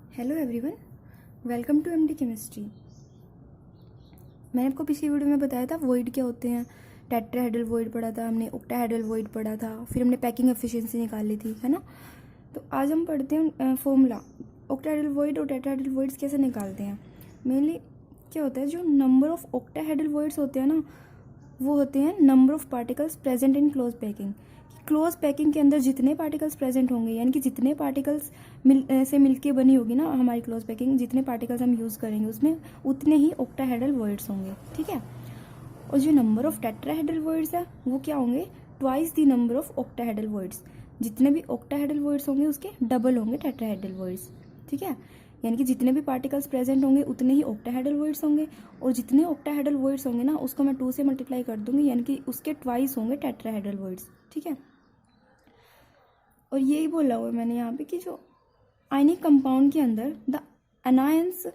Hello everyone, welcome to MD chemistry. मैंने आपको पिछली वीडियो में बताया था वॉइड क्या होते हैं। टेट्राहेड्रल वॉइड पढ़ा था हमने, ऑक्टाहेड्रल वॉइड पढ़ा था, फिर हमने पैकिंग एफिशिएंसी निकाल ली थी, है ना। तो आज हम पढ़ते हैं फॉर्मूला ऑक्टाहेड्रल वॉइड और टेट्राहेड्रल वॉइड्स कैसे निकालते हैं। मेनली क्या होता है, जो नंबर ऑफ ऑक्टाहेड्रल वॉइड्स होते हैं ना, वो होते हैं number of particles present in close packing. Close packing के अंदर जितने पार्टिकल्स प्रेजेंट होंगे, यानी कि जितने पार्टिकल्स मिलके बनी होगी ना हमारी क्लोज पैकिंग, जितने पार्टिकल्स हम यूज़ करेंगे उसमें उतने ही ऑक्टाहेड्रल वॉइड्स होंगे, ठीक है। और जो नंबर ऑफ टेट्राहेड्रल वॉइड्स है वो क्या होंगे, twice the number of octahedral voids. जितने भी ऑक्टाहेड्रल वॉइड्स होंगे उसके डबल होंगे टेट्राहेड्रल वॉइड्स, ठीक है। यानी कि जितने भी पार्टिकल्स प्रेजेंट होंगे उतने ही ऑक्टाहेड्रल वॉइड्स होंगे, और जितने ऑक्टाहेड्रल वॉइड्स होंगे ना उसको मैं 2 से मल्टीप्लाई कर दूंगी, यानी कि उसके ट्वाइस होंगे टेट्राहेड्रल वॉइड्स, ठीक है। और यही बोला हुआ है मैंने यहाँ पे कि जो आयनिक कंपाउंड के अंदर द एनायंस,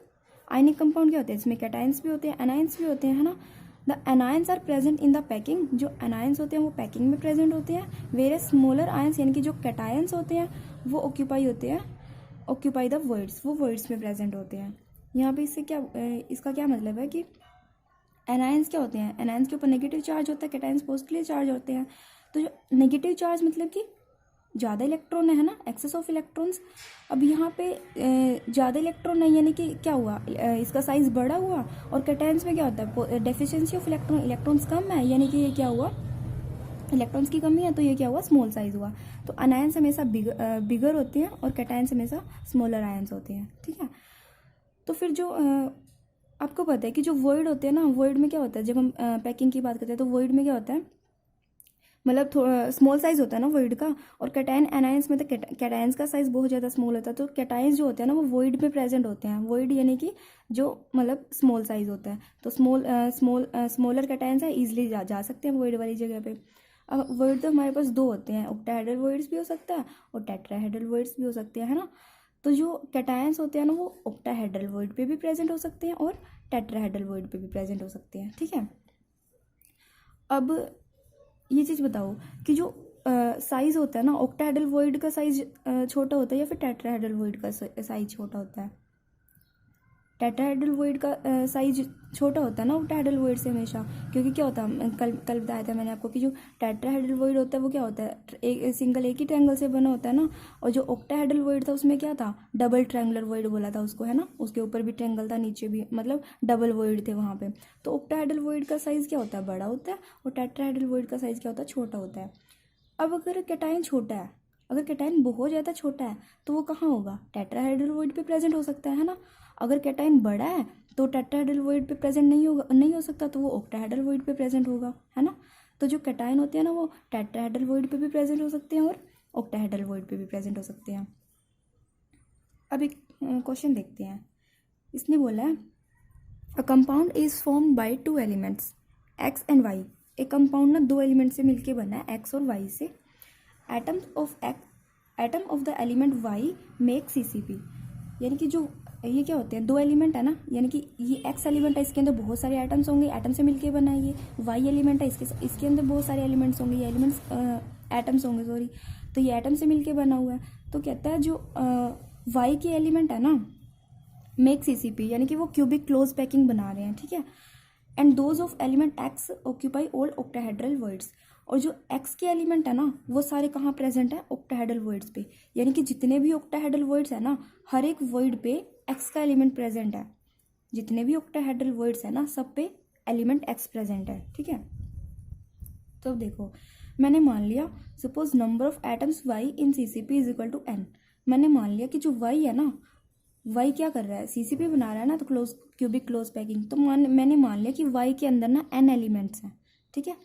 आयनिक कंपाउंड क्या होते हैं, इसमें कैटायंस भी होते हैं, एनायंस भी होते हैं, है ना। The anions are present in the packing, जो एनायंस होते हैं वो पैकिंग में प्रेजेंट होते हैं। वेरे स्मॉलर आयंस यानी कि जो कैटायंस होते हैं वो ऑक्यूपाई द वॉइड्स, वो वॉइड्स में प्रेजेंट होते हैं। यहाँ पे इसका क्या मतलब है कि एनायंस क्या होते हैं, एनायंस के ऊपर नेगेटिव चार्ज होता है, कैटायंस पॉजिटिव चार्ज होते हैं। तो जो नेगेटिव चार्ज मतलब कि ज़्यादा इलेक्ट्रॉन है ना, एक्सेस ऑफ इलेक्ट्रॉन्स। अब यहाँ पे ज़्यादा इलेक्ट्रॉन नहीं, यानी कि क्या हुआ, इसका साइज बड़ा हुआ। और कैटायंस में क्या होता है, डेफिशिएंसी ऑफ इलेक्ट्रॉन, इलेक्ट्रॉन्स कम है, यानी कि ये क्या हुआ, इलेक्ट्रॉन्स की कमी है, तो ये क्या हुआ, स्मॉल साइज हुआ। तो अनायंस हमेशा बिगर होते हैं और कैटायंस हमेशा स्मॉलर आयंस होते हैं, ठीक है। तो फिर जो आपको पता है कि जो वॉइड होते हैं ना, वॉइड में क्या होता है, जब हम पैकिंग की बात करते हैं तो वॉइड में क्या होता है, मतलब थोड़ा स्मॉल साइज होता है ना वॉइड का। और कैटायन एनायंस में तो कैटायंस का साइज बहुत ज़्यादा स्मॉल होता है। तो कैटायंस जो होते हैं ना वो वॉइड में प्रेजेंट होते हैं। वॉइड यानी कि जो मतलब स्मॉल साइज होता है। तो स्मॉलर कैटायंस है, ईजिली जा सकते हैं वॉइड वाली जगह पे। अब वॉइड तो हमारे पास 2 होते हैं, ऑक्टाहेड्रल वॉइड्स भी हो सकता है और टेट्राहेड्रल वॉइड्स भी हो सकते हैं, है ना। तो जो कैटायंस होते हैं ना वो ऑक्टाहेड्रल वॉइड पे भी प्रेजेंट हो सकते हैं और टेट्राहेड्रल वॉइड पे भी प्रेजेंट हो सकते हैं, ठीक है। अब ये चीज़ बताओ कि जो साइज होता है ना, ऑक्टाहेड्रल वॉइड का साइज छोटा होता है या फिर टेट्राहेड्रल वॉइड का साइज छोटा होता है। टेट्राहेड्रल वॉइड का साइज छोटा होता है ना ऑक्टाहेड्रल वॉइड से हमेशा, क्योंकि क्या होता है, कल बताया था मैंने आपको कि जो टेट्राहेड्रल वॉइड होता है वो क्या होता है, एक ही ट्रायंगल से बना होता है ना। और जो ऑक्टाहेड्रल वॉइड था उसमें क्या था, डबल ट्रायंगुलर वॉइड बोला था उसको, है ना। उसके ऊपर भी ट्रायंगल था, नीचे भी, मतलब डबल वॉइड थे वहाँ पे। तो ऑक्टाहेड्रल वॉइड का साइज क्या होता है, बड़ा होता है, और टेट्राहेड्रल वॉइड का साइज क्या होता है, छोटा होता है। अब अगर कैटायन छोटा है, अगर कैटायन बहुत ज़्यादा छोटा है तो वो कहाँ होगा, टेट्राहेड्रल वॉइड पे प्रेजेंट हो सकता है ना। अगर कैटायन बड़ा है तो टेट्राहेड्रल वॉइड पे प्रेजेंट नहीं हो सकता, तो वो ऑक्टाहेड्रल वॉइड पे प्रेजेंट होगा, है ना। तो जो कैटायन होते हैं ना वो टेट्राहेड्रल वॉइड पे भी प्रेजेंट हो सकते हैं और ऑक्टाहेड्रल वॉइड पे भी प्रेजेंट हो सकते हैं। अब एक क्वेश्चन देखते हैं। इसने बोला है a compound is formed by 2 elements X and Y. एक कंपाउंड ना 2 एलिमेंट से मिलके बना है, एक्स और वाई से। Atom of the element Y make CCP. यानी कि जो ये क्या होते हैं, 2 एलिमेंट है ना, यानी कि ये एक्स एलिमेंट है, इसके अंदर बहुत सारे एटम्स होंगे, एटम से मिलके बना है। ये वाई एलिमेंट है, इसके अंदर बहुत सारे एलिमेंट्स होंगे, ये एटम्स होंगे, सॉरी। तो ये एटम से मिलके बना हुआ है। तो कहता है जो वाई के एलिमेंट है ना मेक सीसीपी, यानी कि वो क्यूबिक क्लोज पैकिंग बना रहे हैं, ठीक है। And those of element x occupy all octahedral voids. और जो एक्स के एलिमेंट है ना वो सारे कहाँ प्रेजेंट है, ऑक्टाहेड्रल वॉइड्स पे। यानी कि जितने भी ऑक्टाहेड्रल वॉइड्स है ना, हर एक वॉइड पे एक्स का एलिमेंट प्रेजेंट है। जितने भी ऑक्टाहेड्रल वॉइड्स है ना सब पे एलिमेंट एक्स प्रेजेंट है, ठीक है। तो अब देखो, मैंने मान लिया suppose number of atoms Y in CCP is equal to N. मैंने मान लिया कि जो वाई है ना, वाई क्या कर रहा है, सीसीपी बना रहा है ना, तो क्यूबिक क्लोज पैकिंग। तो मैंने मान लिया कि वाई के अंदर ना एन एलिमेंट्स हैं, ठीक है,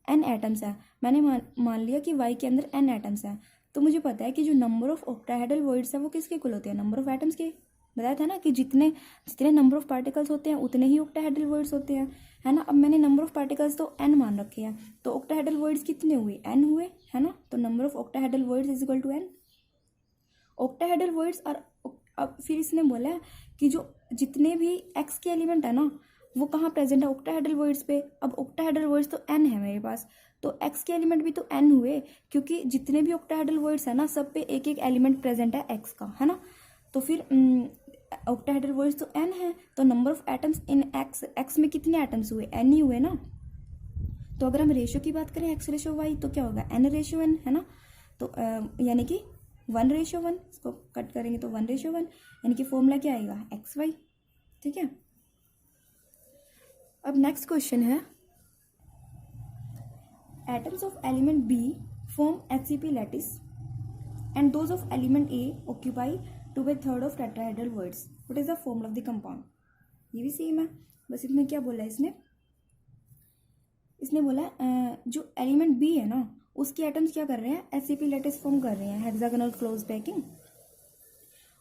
एन एटम्स है। मैंने मान लिया कि वाई के अंदर एन एटम्स हैं। तो मुझे पता है कि जो नंबर ऑफ ऑक्टाहेड्रल वॉइड्स है वो किसके इक्वल होते हैं, नंबर ऑफ एटम्स के। बताया था ना कि जितने जितने नंबर ऑफ पार्टिकल्स होते हैं उतने ही ऑक्टाहेड्रल वॉइड्स होते हैं, है ना। अब मैंने नंबर ऑफ पार्टिकल्स तो एन मान रखे हैं, तो ऑक्टाहेड्रल वॉइड्स कितने हुए, एन हुए, है ना। तो number of octahedral voids is equal to N. Octahedral voids. और अब फिर इसने बोला है कि जो जितने भी एक्स के एलिमेंट है ना वो कहाँ प्रेजेंट है, ऑक्टाहेड्रल वॉइड्स पे। अब ऑक्टाहेड्रल वॉइड्स तो एन है मेरे पास, तो एक्स के एलिमेंट भी तो एन हुए, क्योंकि जितने भी ऑक्टाहेड्रल वॉइड्स है ना सब पे एक एक एलिमेंट प्रेजेंट है एक्स का, है ना। तो फिर ऑक्टाहेड्रल वर्ड्स तो n है, तो number of atoms in x में कितने एटम्स हुए, n ही हुए ना। तो अगर हम रेशियो की बात करें x रेशियो y तो क्या होगा, n रेशियो n, है ना। तो यानी कि 1:1, इसको कट करेंगे तो 1:1, यानी कि फॉर्मूला क्या आएगा, xy। ठीक है। अब नेक्स्ट क्वेश्चन है, atoms of element B form HCP lattice and those of element A occupy 2/3 of tetrahedral words. What is the formula of the compound? ये भी सेम है, बस इसमें क्या बोला है इसने बोला जो एलिमेंट B है ना उसके एटम्स क्या कर रहे हैं, HCP लैटिस फॉर्म कर रहे हैं, हेक्सागोनल क्लोज पैकिंग।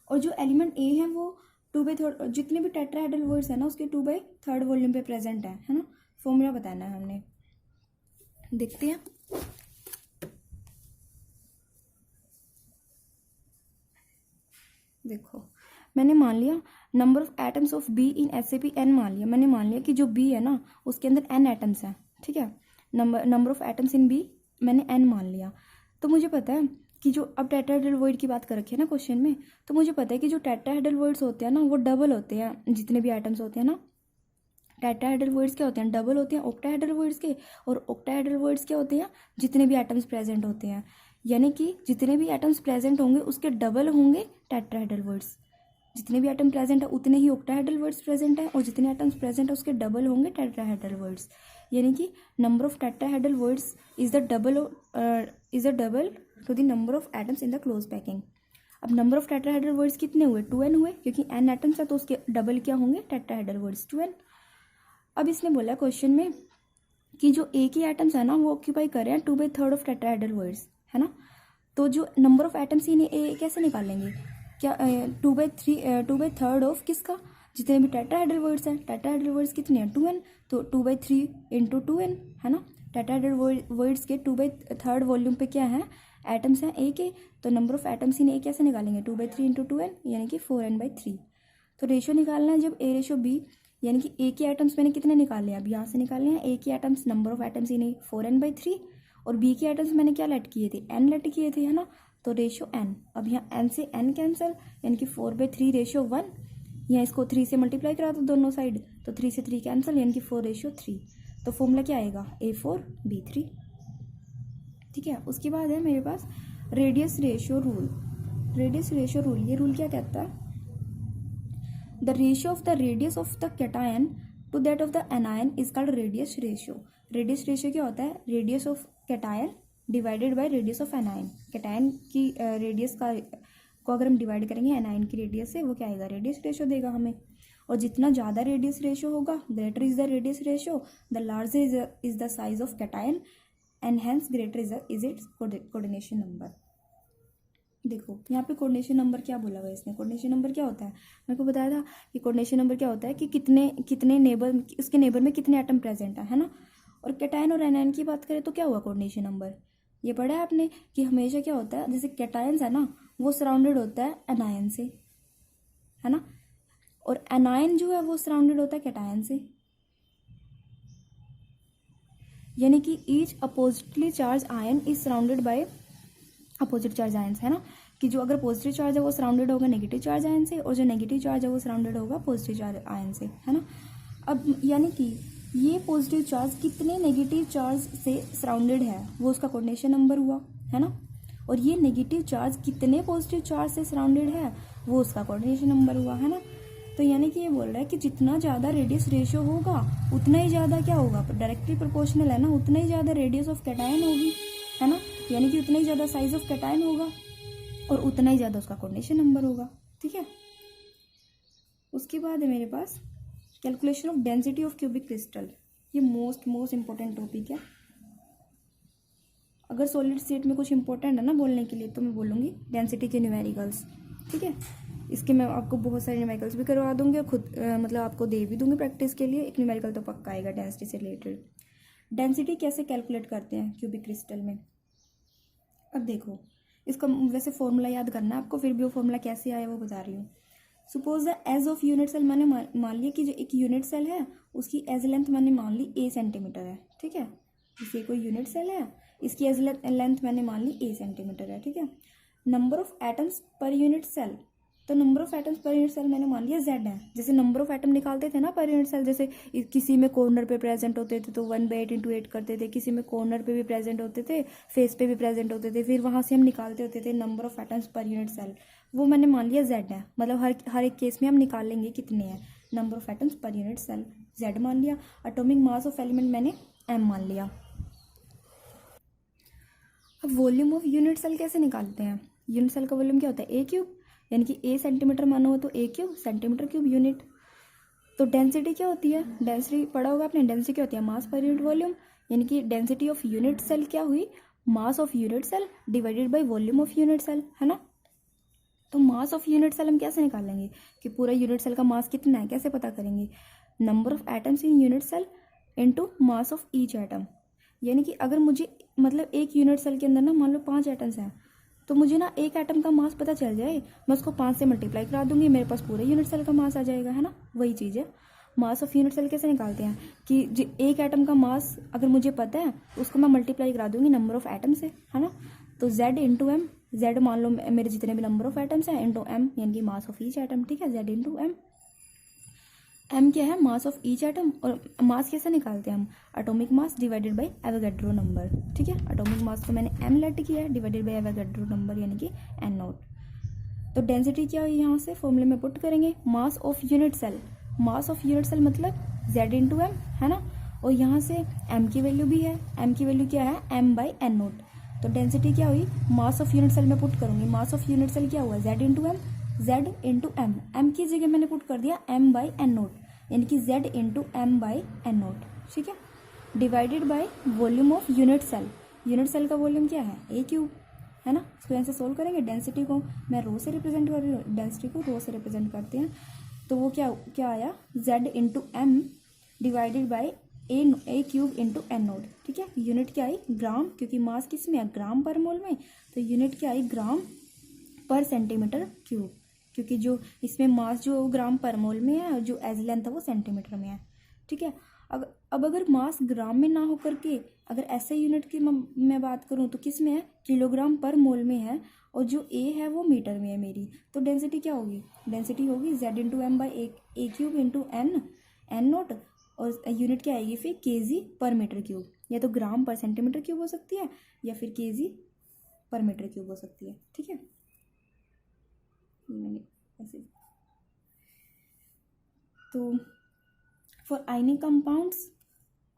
और जो एलिमेंट A है वो 2/3, जितने भी टेट्राहेड्रल वर्ड्स है ना उसके 2/3 वॉल्यूम पे प्रेजेंट है ना। फॉर्मूला बताना है हमने, देखते हैं। देखो मैंने मान लिया number of atoms of be in HCP n मान लिया, मैंने मान लिया कि जो बी है ना उसके अंदर n एटम्स हैं। ठीक है, number of atoms in B मैंने n मान लिया। तो मुझे पता है कि जो अब टेट्राहेड्रल वर्ड की बात कर रखी है ना क्वेश्चन में, तो मुझे पता है कि जो टेट्राहेड्रल वर्ड्स होते हैं ना वो डबल होते हैं, जितने भी एटम्स होते हैं ना टेट्राहेड्रल वर्ड्स क्या होते हैं, डबल होते हैं ऑक्टाहेड्रल वर्ड्स के। और ऑक्टाहेड्रल वर्ड्स क्या होते हैं, जितने भी एटम्स प्रेजेंट होते हैं, यानी कि जितने भी एटम्स प्रेजेंट होंगे उसके डबल होंगे टेट्राहेड्रल वर्ड्स। जितने भी एटम प्रेजेंट है उतने ही ऑक्टाहेड्रल वर्ड्स प्रेजेंट हैं, और जितने एटम्स प्रेजेंट है उसके डबल होंगे टेट्राहेड्रल वर्ड्स। यानी कि number of tetrahedral words is the double two the number of atoms in the close packing. अब नंबर ऑफ टेट्राहेड्रल वर्ड्स कितने हुए, 2n हुए, क्योंकि n एटम्स है तो उसके डबल क्या होंगे, टेट्राहेड्रल वर्ड्स 2n। अब इसने बोला क्वेश्चन में कि जो एक ही एटम्स है ना वो ऑक्यूपाई कर रहे हैं 2/3 ऑफ टेट्राहेड्रल वर्ड्स, है ना। तो जो नंबर ऑफ एटम्स ही नहीं कैसे निकालेंगे, क्या 2/3 ऑफ किसका, जितने भी टेट्राहेड्रल वर्ड्स हैं, टेट्राहेड्रल वर्ड्स कितने हैं 2n, तो 2/3 इंटू 2n, है ना। टेट्राहेड्रल वर्ड्स के 2/3 वॉल्यूम पे क्या है, एटम्स हैं a के, तो number of atoms in a कैसे निकालेंगे, 2/3 इंटू 2n यानी कि 4n/3। तो रेशियो निकालना है जब a रेशियो b, यानी कि a के एटम्स मैंने कितने निकाले हैं, अब यहाँ से निकालने हैं a के atoms, number of atoms in a 4n/3, और b के एटम्स मैंने क्या लेट किए थे, n लेट किए थे, है ना। तो रेशियो n, अब यहाँ n से n कैंसिल, यानी कि 4/3 रेशियो 1, यहाँ इसको 3 से मल्टीप्लाई करा दो दोनों साइड, तो 3 से 3 कैंसिल, यानी कि 4/3। तो फॉर्मूला क्या आएगा, A4B3। ठीक है, उसके बाद है मेरे पास radius ratio rule. Radius ratio rule, ये रूल क्या कहता है, the ratio of the radius of the cation to that of the anion is called radius ratio. Radius ratio क्या होता है, radius of cation divided by radius of anion. Cation की radius को अगर हम डिवाइड करेंगे एनायन की radius से, वो क्या आएगा, रेडियस रेशियो देगा हमें। और जितना ज़्यादा रेडियस रेशियो होगा, greater is the radius ratio, the larger is the size of cation and hence greater is it's coordination number. देखो यहाँ पे कोऑर्डिनेशन नंबर क्या बोला हुआ है इसने, कोऑर्डिनेशन नंबर क्या होता है, मेरे को बताया था कि कोऑर्डिनेशन नंबर क्या होता है कि कितने नेबर, उसके नेबर में कितने एटम प्रेजेंट है ना। और कैटायन और एनायन की बात करें तो क्या हुआ कोऑर्डिनेशन नंबर, ये पढ़ा है आपने कि हमेशा क्या होता है, जैसे कैटायंस है ना वो सराउंडेड होता है एनायन से, है ना, और एनायन जो है वो सराउंडेड होता है कैटायन से। यानी कि each oppositely charge ion is surrounded by opposite charge ions, है ना, कि जो अगर पॉजिटिव चार्ज है वो सराउंडेड होगा नेगेटिव चार्ज आयन से, और जो नेगेटिव चार्ज है वो सराउंडेड होगा पॉजिटिव चार्ज आयन से, है ना। अब यानी कि ये पॉजिटिव चार्ज कितने नेगेटिव चार्ज से सराउंडेड है वो उसका कोऑर्डिनेशन नंबर हुआ, है ना। और ये नेगेटिव चार्ज कितने पॉजिटिव चार्ज से सराउंडेड है वो उसका कोऑर्डिनेशन नंबर हुआ, है ना। तो यानी कि ये बोल रहा है कि जितना ज़्यादा रेडियस रेशियो होगा उतना ही ज़्यादा क्या होगा, डायरेक्टली प्रोपोर्शनल है ना, उतना ही ज़्यादा रेडियस ऑफ कैटायन होगी, है ना। यानी कि उतना ही ज़्यादा साइज ऑफ कैटायन होगा और उतना ही ज़्यादा उसका कोऑर्डिनेशन नंबर होगा। ठीक है, उसके बाद है मेरे पास calculation of density of cubic crystal. ये मोस्ट इंपॉर्टेंट टॉपिक है। अगर सॉलिड स्टेट में कुछ इंपॉर्टेंट है ना बोलने के लिए तो मैं बोलूँगी डेंसिटी के न्यूमेरिकल्स। ठीक है, इसके मैं आपको बहुत सारे न्यूमेरिकल्स भी करवा दूंगी और खुद मतलब आपको दे भी दूंगी प्रैक्टिस के लिए। एक न्यूमेरिकल तो पक्का आएगा डेंसिटी से रिलेटेड। डेंसिटी कैसे कैलकुलेट करते हैं क्यूबिक क्रिस्टल में, अब देखो इसका वैसे फॉर्मूला याद करना है आपको, फिर भी वो फॉर्मूला कैसे आया वो बता रही हूँ। Suppose the edge of unit cell, मैंने मान लिया कि जो एक यूनिट सेल है उसकी एज लेंथ मैंने मान ली a सेंटीमीटर है। ठीक है, जैसे कोई यूनिट सेल है इसकी एज लेंथ मैंने मान ली a सेंटीमीटर है। ठीक है, number of atoms per unit cell तो number of atoms per unit cell मैंने मान लिया Z है। जैसे नंबर ऑफ एटम निकालते थे ना पर यूनिट सेल, जैसे किसी में कॉर्नर पे प्रेजेंट होते थे तो 1/8 × 8 करते थे, किसी में कॉर्नर पे भी प्रेजेंट होते थे, फेस पे भी प्रेजेंट होते थे, फिर वहाँ से हम निकालते होते थे number of atoms per unit cell. वो मैंने मान लिया Z है, मतलब हर एक केस में हम निकाल लेंगे कितने हैं number of atoms per unit cell. Z मान लिया। एटॉमिक मास ऑफ एलिमेंट मैंने M मान लिया। अब वॉल्यूम ऑफ यूनिट सेल कैसे निकालते हैं? यूनिट सेल का वॉल्यूम क्या होता है? A क्यूब, यानी कि A सेंटीमीटर माना हो तो A cube centimetre cube unit. तो डेंसिटी क्या होती है? डेंसिटी पढ़ा होगा आपने, डेंसिटी क्या होती है? मास पर यूनिट वॉल्यूम, यानी कि डेंसिटी ऑफ यूनिट सेल क्या हुई? Mass of unit cell divided by volume of unit cell, है ना। तो मास ऑफ यूनिट सेल हम कैसे निकालेंगे कि पूरा यूनिट सेल का मास कितना है, कैसे पता करेंगे? Number of atoms in unit cell into mass of each atom. यानी कि अगर मुझे मतलब एक यूनिट सेल के अंदर ना मान लो 5 एटम्स हैं, तो मुझे ना एक एटम का मास पता चल जाए, मैं उसको 5 से मल्टीप्लाई करा दूंगी, मेरे पास पूरे यूनिट सेल का मास आ जाएगा, है ना। वही चीज़ है। मास ऑफ यूनिट सेल कैसे निकालते हैं कि जो एक एटम का मास अगर मुझे पता है तो उसको मैं मल्टीप्लाई करा दूंगी नंबर ऑफ एटम से, है ना। तो Z इंटू एम, Z मान लो मेरे जितने भी नंबर ऑफ एटम्स हैं इंटू M, यानी कि मास ऑफ ईच एटम, ठीक है। Z इंटू एम, M क्या है? मास ऑफ ईच एटम। और मास कैसे निकालते हैं हम? Atomic mass divided by Avogadro number, ठीक है। एटॉमिक मास तो मैंने M लेट किया है डिवाइडेड बाय एवोगैड्रो नंबर, यानी कि N0। तो डेंसिटी क्या हुई? यहाँ से फॉर्मूले में पुट करेंगे mass of unit cell, mass of unit cell मतलब Z इंटू एम, है ना। और यहाँ से M की वैल्यू भी है, M की वैल्यू क्या है? M/N0। तो डेंसिटी क्या हुई? मास ऑफ यूनिट सेल में पुट करूंगी, मास ऑफ यूनिट सेल क्या हुआ? Z into M, Z into M, M की जगह मैंने पुट कर दिया M/N0, यानी कि Z इंटू M/N0, ठीक है। Divided by volume of unit cell, unit cell का वॉल्यूम क्या है? A क्यूब, है ना। इसको यहाँ से सोल्व करेंगे। डेंसिटी को मैं रो से रिप्रेजेंट कर रही हूँ, डेंसिटी को रो से रिप्रेजेंट करते हैं। तो वो क्या आया? Z into M divided by a cube into N0, ठीक है। यूनिट क्या आई? ग्राम, क्योंकि मास किस में है? ग्राम पर मोल में। तो यूनिट क्या आई? ग्राम पर सेंटीमीटर क्यूब, क्योंकि जो इसमें मास जो ग्राम पर मोल में है और जो एज लेंथ है वो सेंटीमीटर में है, ठीक है। अब अगर मास ग्राम में ना होकर के अगर ऐसे यूनिट की मैं बात करूँ तो किस में है? किलोग्राम पर मोल में है, और जो A है वो मीटर में है मेरी। तो डेंसिटी क्या होगी? डेंसिटी होगी Z into M by a cube into N0, और यूनिट क्या आएगी फिर? केजी पर मीटर क्यूब। या तो ग्राम पर सेंटीमीटर क्यूब हो सकती है या फिर केजी पर मीटर क्यूब हो सकती है, ठीक है। मैंने ऐसे तो फॉर आयनिक कंपाउंड्स,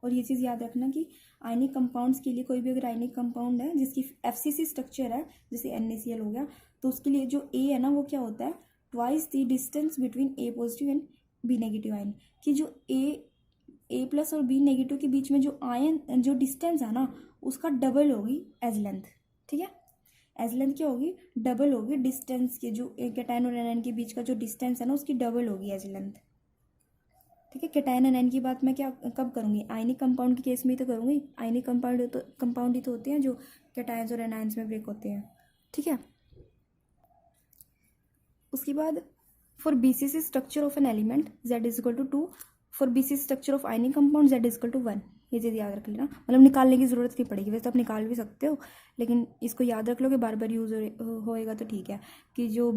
और ये चीज़ याद रखना कि आयनिक कंपाउंड्स के लिए कोई भी अगर आयनिक कंपाउंड है जिसकी FCC स्ट्रक्चर है, जैसे NaCl हो गया, तो उसके लिए जो A है ना वो क्या होता है? Twice the distance between A positive and B negative ion. कि जो A प्लस और B नेगेटिव के बीच में जो आयन जो डिस्टेंस है ना उसका डबल होगी एज लेंथ, ठीक है। एज लेंथ क्या होगी? डबल होगी डिस्टेंस के, जो कैटायन और एनायन के बीच का जो डिस्टेंस है ना उसकी डबल होगी एज लेंथ, ठीक है। कैटायन एनायन की बात मैं क्या कब करूँगी? आयनिक कंपाउंड के केस में ही तो करूँगी। आयनिक कंपाउंड ही तो होते हैं जो कैटायंस और एनायंस में ब्रेक होते हैं, ठीक है। उसके बाद for BCC structure of an element Z is equal to 2, for BCC structure of ionic compound Z is equal to 1। ये चीज़ याद रख लेना, मतलब निकालने की ज़रूरत नहीं पड़ेगी, वैसे तो आप निकाल भी सकते हो, लेकिन इसको याद रख लो कि बार बार यूज़ होएगा तो ठीक है। कि जो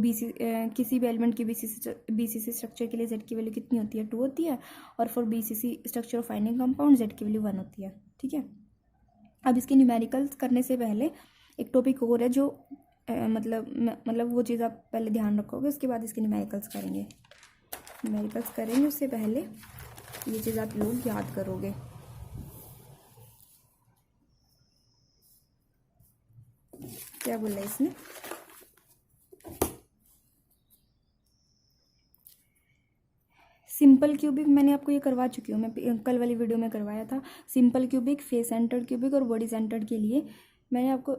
किसी भी एलिमेंट की BCC स्ट्रक्चर के लिए Z की वैल्यू कितनी होती है? 2 होती है, और for BCC structure of ionic compound Z की वैल्यू 1 होती है, ठीक है। अब इसके न्यूमेरिकल्स करने से पहले एक टॉपिक और है जो मतलब वो चीज़ आप पहले ध्यान रखोगे, उसके बाद इसके न्यूमेरिकल्स करेंगे उससे पहले ये चीज़ आप लोग याद करोगे। क्या बोला इसने? सिंपल क्यूबिक मैंने आपको ये करवा चुकी हूँ, मैं कल वाली वीडियो में करवाया था। Simple cubic, face centred cubic और बॉडी सेंटर्ड के लिए मैंने आपको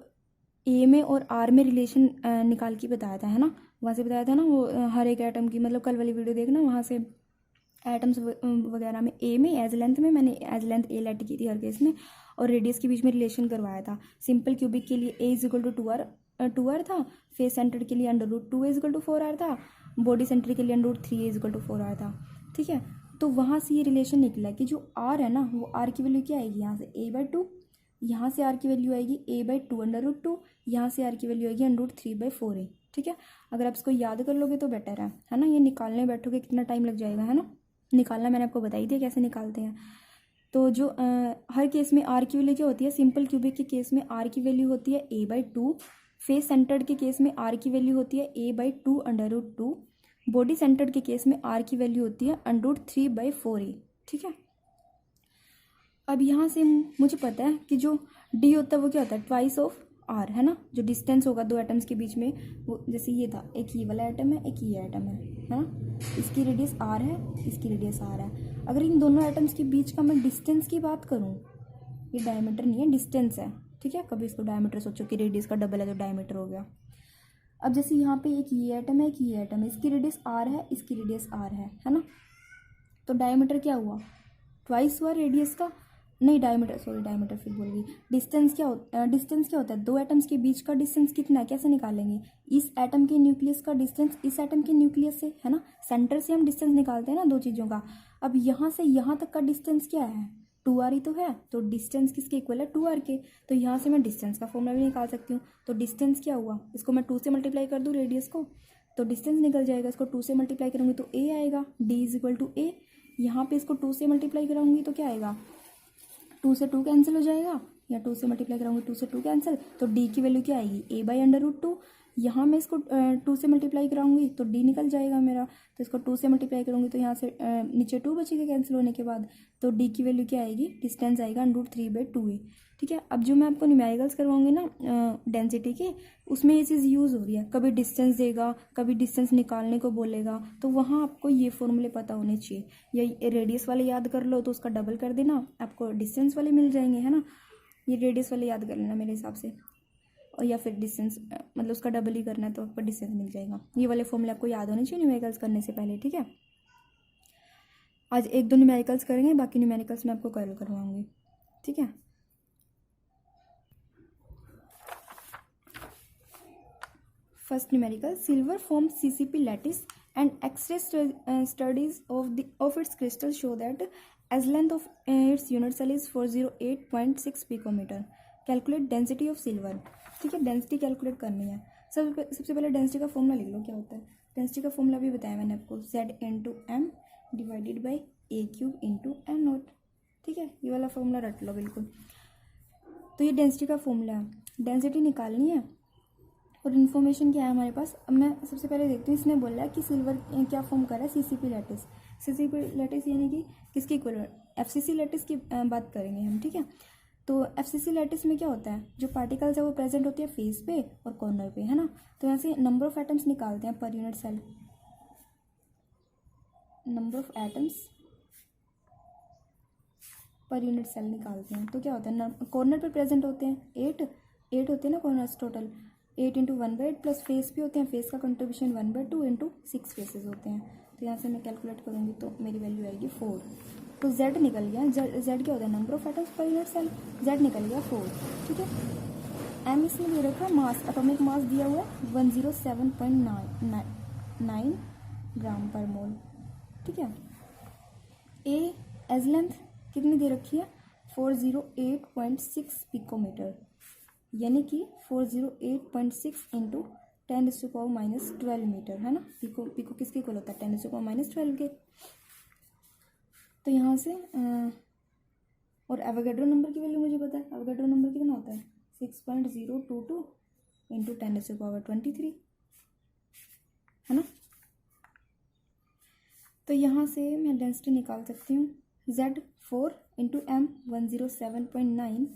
A में और R में रिलेशन निकाल के बताया था, है ना। वहाँ से बताया था ना वो हर एक एटम की, मतलब कल वाली वीडियो देखना, वहाँ से एटम्स वगैरह में A में एज लेंथ में मैंने एज लेंथ A लेट की थी हर केस में, और रेडियस के बीच में रिलेशन करवाया था। सिंपल क्यूबिक के लिए A is equal to 2r था, फेस सेंटर्ड के लिए √2 इज इक्वल टू 4r था, बॉडी सेंटर के लिए √3 इज इक्वल टू 4r था, ठीक है। तो वहाँ से ये रिलेशन निकला कि जो R है ना वो R की वैल्यू क्या आएगी? यहाँ से A/2, यहाँ से R की वैल्यू आएगी A/2 √2, यहाँ से R की वैल्यू आएगी √3/4a, ठीक है। अगर आप इसको याद कर लोगे तो बेटर है ना। ये निकालने बैठोगे कितना टाइम लग जाएगा, है ना। निकालना मैंने आपको बता ही दिया कैसे निकालते हैं। तो जो हर केस में आर की वैल्यू क्या होती है, सिंपल क्यूबिक के केस में आर की वैल्यू होती है a/2, फेस सेंटर्ड के केस में आर की वैल्यू होती है a/2√2, बॉडी सेंटर्ड के केस में आर की वैल्यू होती है √3/4a, ठीक है। अब यहाँ से मुझे पता है कि जो डी होता है वो क्या होता है, ट्वाइस ऑफ आर, है ना। जो डिस्टेंस होगा दो एटम्स के बीच में, वो जैसे ये था, एक ये वाला एटम है, एक ये एटम है ना। इसकी रेडियस आर है, इसकी रेडियस आर है। अगर इन दोनों एटम्स के बीच का मैं डिस्टेंस की बात करूँ, ये डायमीटर नहीं है, डिस्टेंस है, ठीक है। कभी इसको डायमीटर सोचो कि रेडियस का डबल है तो डायमीटर हो गया। अब जैसे यहाँ पे एक ये एटम है, एक ये एटम है, इसकी रेडियस आर है, इसकी रेडियस आर है ना। तो डायमीटर क्या हुआ, ट्वाइस हुआ रेडियस का, नहीं डायमीटर, सॉरी डायमीटर फिर बोल गई। डिस्टेंस क्या होता है, दो एटम्स के बीच का डिस्टेंस कितना है, कैसे निकालेंगे, इस एटम के न्यूक्लियस का डिस्टेंस इस एटम के न्यूक्लियस से, है ना। सेंटर से हम डिस्टेंस निकालते हैं ना दो चीज़ों का। अब यहाँ से यहाँ तक का डिस्टेंस क्या है, 2r ही तो है, तो डिस्टेंस किसके इक्वल है, 2r के। तो यहाँ से मैं डिस्टेंस का फॉर्मूला भी निकाल सकती हूँ। तो डिस्टेंस क्या हुआ, इसको मैं 2 से मल्टीप्लाई कर दूँ रेडियस को, तो डिस्टेंस निकल जाएगा। इसको 2 से मल्टीप्लाई करूँगी तो a आएगा, d = a। यहाँ पे इसको 2 से मल्टीप्लाई कराऊंगी तो क्या आएगा, 2 से 2 कैंसिल हो जाएगा, या 2 से मल्टीप्लाई कराऊंगी 2 से 2 कैंसिल, तो d की वैल्यू क्या आएगी, a/√2। यहाँ मैं इसको 2 से मल्टीप्लाई कराऊंगी तो d निकल जाएगा मेरा, तो इसको 2 से मल्टीप्लाई करूंगी तो यहाँ से नीचे 2 बचेगा कैंसिल होने के बाद, तो d की वैल्यू क्या आएगी, डिस्टेंस आएगा √3/2a, ठीक है। अब जो मैं आपको न्यूमेरिकल्स करवाऊंगी ना डेंसिटी के, उसमें ये चीज़ यूज़ हो रही है, कभी डिस्टेंस देगा, कभी डिस्टेंस निकालने को बोलेगा, तो वहाँ आपको ये फॉर्मूले पता होने चाहिए। या रेडियस वाले याद कर लो तो उसका डबल कर देना, आपको डिस्टेंस वाले मिल जाएंगे, है ना। ये रेडियस वाले याद कर लेना मेरे हिसाब से, और या फिर डिस्टेंस मतलब उसका डबल ही करना है तो आपको डिस्टेंस मिल जाएगा। ये वाले फॉर्मूले आपको याद होने चाहिए न्यूमेरिकल्स करने से पहले, ठीक है। आज 1-2 न्यूमेरिकल्स करेंगे, बाकी न्यूमेरिकल्स मैं आपको कल करवाऊंगी, ठीक है। First numerical, silver forms CCP lattice and X-ray studies of its crystal show that as length of its unit cell is 408.6 picometer. Calculate density of silver, ठीक है। डेंसिटी कैलकुलेट करनी है। सबसे पहले डेंसिटी का फॉर्मूला लिख लो क्या होता है। डेंसिटी का फॉर्मूला भी बताया मैंने आपको, Z/m divided by a³ × m0, ठीक है। ये वाला फॉर्मूला रट लो बिल्कुल। तो ये डेंसिटी का फॉर्मूला है, डेंसिटी निकालनी है और इन्फॉर्मेशन क्या है हमारे पास। अब मैं सबसे पहले देखती हूँ, इसने बोला है कि सिल्वर क्या फॉर्म कर रहा है, CCP लैटिस। CCP लैटिस यानी कि किसकी इक्वल, FCC लैटिस की बात करेंगे हम, ठीक है। तो FCC लैटिस में क्या होता है, जो पार्टिकल्स है वो प्रेजेंट होती है फेस पे और कॉर्नर पे, है ना। तो यहाँ से नंबर ऑफ एटम्स निकालते हैं per unit cell, number of atoms per unit cell निकालते हैं। तो क्या होता है, कॉर्नर पे प्रेजेंट होते हैं 8 होते हैं ना कॉर्नर्स टोटल, 8 × 1/8 प्लस फेस भी होते हैं, फेस का कंट्रीब्यूशन 1/2 × 6 फेसेस होते हैं। तो यहाँ से मैं कैलकुलेट करूँगी तो मेरी वैल्यू आएगी 4। तो Z निकल गया, Z क्या होता है, number of atoms per unit cell, Z निकल गया 4, ठीक है। M इसमें दे रखा है मास, एटॉमिक मास दिया हुआ है 107.9 ग्राम पर मोल, ठीक है। A एज लेंथ कितनी दे रखी है, 408.6 पिकोमीटर, यानी कि 408.6 × 10⁻⁻12 मीटर, है ना। पिको किसके इक्वल होता है, 10⁻⁻12 के। तो यहाँ से और एवोगैड्रो नंबर की वैल्यू मुझे पता है, एवोगैड्रो नंबर कितना होता है, 6.022 × 10⁻23, है ना। तो यहाँ से मैं डेंसिटी निकाल सकती हूँ, Z 4 × m 107.9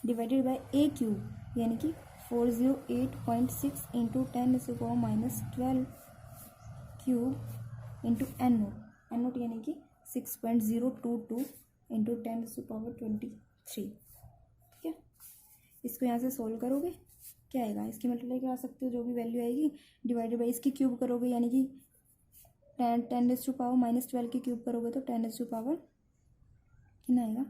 divided by a³ यानी कि 408.6 × 10⁻⁻12 क्यूब × n0 यानी कि 6.022 × 10⁻23, ठीक है। इसको यहाँ से सोल्व करोगे क्या आएगा, इसकी मल्टीप्लाई करा सकते हो, जो भी वैल्यू आएगी डिवाइडेड बाई इसकी क्यूब करोगे, यानी कि 10⁻⁻12 की क्यूब करोगे तो 10⁻, कितना आएगा,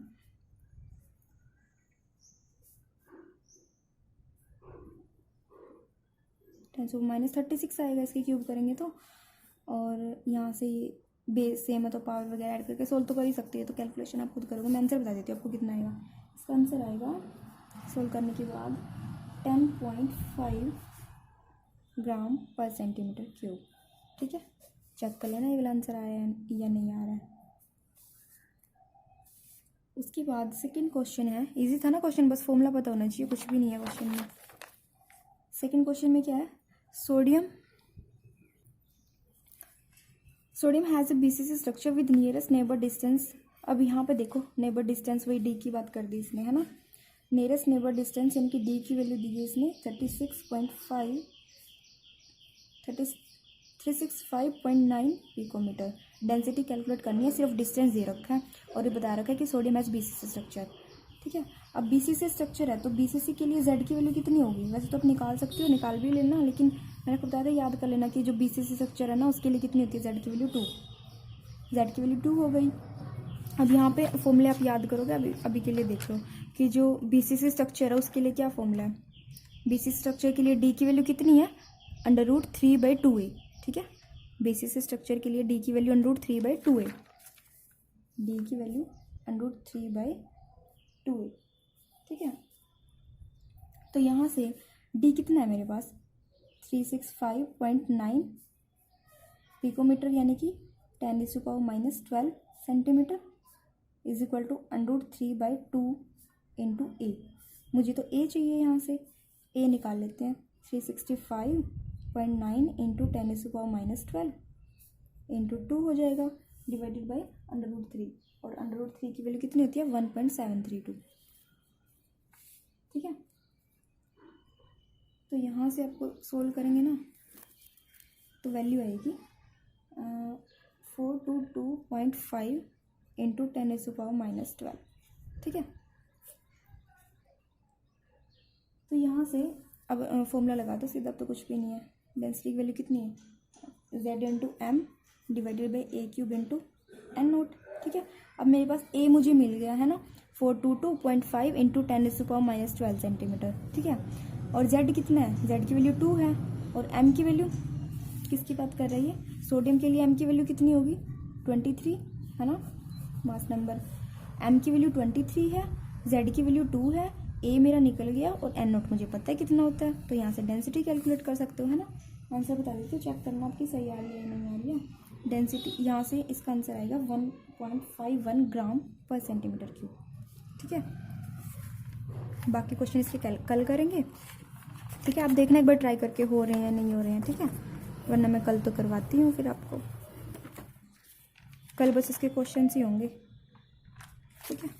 10⁻36 आएगा इसकी क्यूब करेंगे तो। और यहाँ से बेस सेम है तो पावर वगैरह ऐड करके सोल्व तो कर ही सकती है, तो कैलकुलेशन आप खुद करोगे, मैं आंसर बता देती हूँ आपको कितना आएगा। इसका आंसर आएगा सोल्व करने के बाद 10.5 ग्राम पर सेंटीमीटर क्यूब। ठीक है, चेक कर लेना ये वाला आंसर आया है या नहीं आ रहा है। उसके बाद सेकंड क्वेश्चन है, इजी था ना क्वेश्चन, बस फॉर्मूला पता होना चाहिए, कुछ भी नहीं है क्वेश्चन में। सेकंड क्वेश्चन में क्या है, sodium has a BCC structure with nearest neighbour distance. अब यहाँ पे देखो नेबर डिस्टेंस, वही डी की बात कर दी इसने, है ना। नियरेस्ट नेबर डिस्टेंस यानी कि डी की वैल्यू दी है इसने 365.9 पिकोमीटर। डेंसिटी कैलकुलेट करनी है, सिर्फ डिस्टेंस दे रखा है और ये बता रखा है कि सोडियम हैज़ बीसीसी स्ट्रक्चर। ठीक है, अब बीसीसी स्ट्रक्चर है तो बीसीसी के लिए जेड की वैल्यू कितनी होगी, वैसे तो आप निकाल सकते हो, निकाल भी लेना, लेकिन मैंने आपको बताया था याद कर लेना कि जो बीसीसी स्ट्रक्चर है ना उसके लिए कितनी होती है, जेड की वैल्यू 2। जेड की वैल्यू 2 हो गई। अब यहाँ पे फॉर्मूले आप याद करोगे, अभी के लिए देख लो कि जो बीसीसी स्ट्रक्चर है उसके लिए क्या फॉर्मूला है। बीसीसी स्ट्रक्चर के लिए डी की वैल्यू कितनी है, √3/2a। ठीक है, बीसीसी स्ट्रक्चर के लिए डी की वैल्यू √3/2a, डी की वैल्यू √3/2a। ठीक है, तो यहाँ से डी कितना है मेरे पास 365.9 पिकोमीटर यानी कि 10⁻⁻12 centimetre is equal to √3/2 into A. मुझे तो ए चाहिए, यहाँ से ए निकाल लेते हैं। 365.9 इंटू 10⁻12 इंटू 2 हो जाएगा, डिवाइडेड बाई √3, और √3 की वैल्यू कितनी होती है 1.732। ठीक है, तो यहाँ से आपको सोल्व करेंगे ना तो वैल्यू आएगी 422.5 इंटू 10⁻12। ठीक है, तो यहाँ से अब फॉर्मूला लगा दो सीधा, अब तो कुछ भी नहीं है। डेंसिटी की वैल्यू कितनी है, z into M divided by a cube into N naught. ठीक है, अब मेरे पास ए मुझे मिल गया है ना 422.5 इंटू 10⁻12 सेंटीमीटर। ठीक है, और z कितना है, z की वैल्यू 2 है, और m की वैल्यू किसकी बात कर रही है, सोडियम के लिए m की वैल्यू कितनी होगी 23, है ना, मास नंबर। m की वैल्यू 23 है, z की वैल्यू 2 है, a मेरा निकल गया, और n नोट मुझे पता है कितना होता है, तो यहाँ से डेंसिटी कैलकुलेट कर सकते हो, है ना। आंसर बता देती हूँ, चेक करना आपकी सही आ रही है या नहीं आ रही है। डेंसिटी यहाँ से इसका आंसर आएगा 1.51 ग्राम पर सेंटीमीटर क्यूब। ठीक है, बाकी क्वेश्चन इसके कल करेंगे। ठीक है, आप देखना एक बार ट्राई करके हो रहे हैं या नहीं हो रहे हैं। ठीक है, वरना मैं कल तो करवाती हूँ, फिर आपको कल बस इसके क्वेश्चन ही होंगे। ठीक है।